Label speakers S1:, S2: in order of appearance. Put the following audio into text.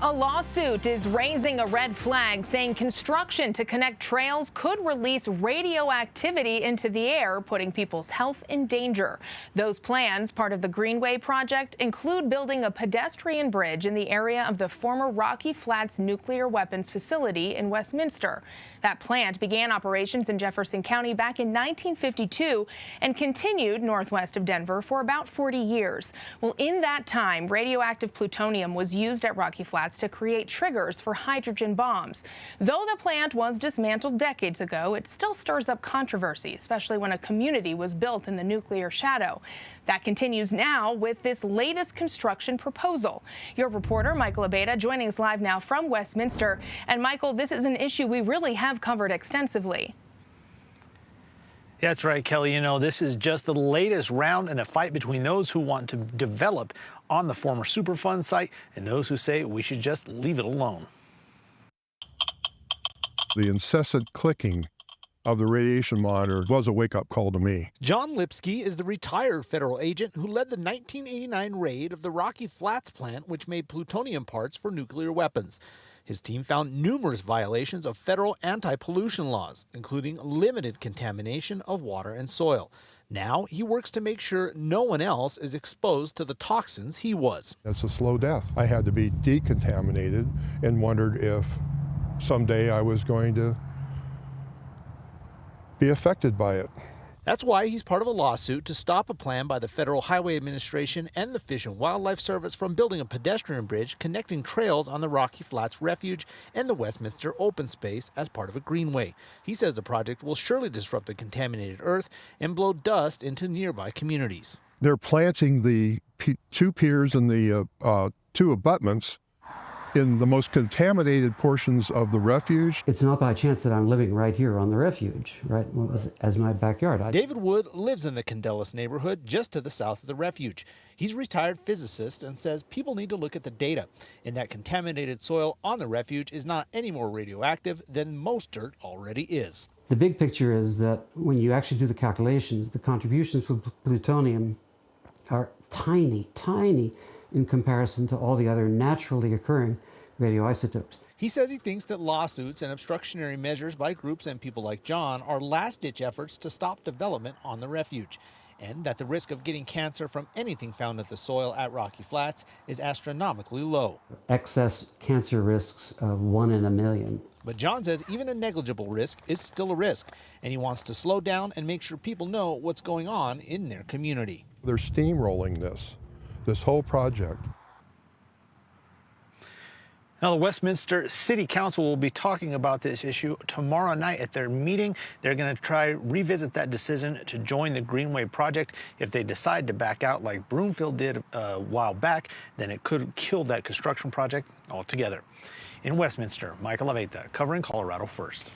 S1: A lawsuit is raising a red flag, saying construction to connect trails could release radioactivity into the air, putting people's health in danger. Those plans, part of the Greenway project, include building a pedestrian bridge in the area of the former Rocky Flats nuclear weapons facility in Westminster. That plant began operations in Jefferson County back in 1952 and continued northwest of Denver for about 40 years. Well, in that time, radioactive plutonium was used at Rocky Flats to create triggers for hydrogen bombs. Though the plant was dismantled decades ago, it still stirs up controversy, especially when a community was built in the nuclear shadow. That continues now with this latest construction proposal. Your reporter, Michael Abeyta, joining us live now from Westminster. And Michael, this is an issue we really have covered extensively.
S2: That's right, Kelly. You know, this is just the latest round in a fight between those who want to develop on the former Superfund site and those who say we should just leave it alone.
S3: The incessant clicking of the radiation monitor was a wake-up call to me.
S4: John Lipsky is the retired federal agent who led the 1989 raid of the Rocky Flats plant, which made plutonium parts for nuclear weapons. His team found numerous violations of federal anti-pollution laws, including limited contamination of water and soil. Now he works to make sure no one else is exposed to the toxins he was.
S3: It's a slow death. I had to be decontaminated and wondered if someday I was going to be affected by it.
S4: That's why he's part of a lawsuit to stop a plan by the Federal Highway Administration and the Fish and Wildlife Service from building a pedestrian bridge connecting trails on the Rocky Flats Refuge and the Westminster open space as part of a greenway. He says the project will surely disrupt the contaminated earth and blow dust into nearby communities.
S3: They're planting the two piers and the two abutments in the most contaminated portions of the refuge.
S5: It's not by chance that I'm living right here on the refuge, right as my backyard.
S4: David Wood lives in the Candelas neighborhood just to the south of the refuge. He's a retired physicist and says people need to look at the data, and that contaminated soil on the refuge is not any more radioactive than most dirt already is.
S5: The big picture is that when you actually do the calculations, the contributions for plutonium are tiny, tiny in comparison to all the other naturally occurring radioisotopes.
S4: He says he thinks that lawsuits and obstructionary measures by groups and people like John are last-ditch efforts to stop development on the refuge, and that the risk of getting cancer from anything found at the soil at Rocky Flats is astronomically low.
S5: Excess cancer risks of 1 in a million.
S4: But John says even a negligible risk is still a risk, and he wants to slow down and make sure people know what's going on in their community.
S3: They're steamrolling this whole project.
S2: Now, the Westminster City Council will be talking about this issue tomorrow night at their meeting. They're going to try revisit that decision to join the Greenway project. If they decide to back out like Broomfield did a while back, then it could kill that construction project altogether. In Westminster, Michael Abeyta, covering Colorado First.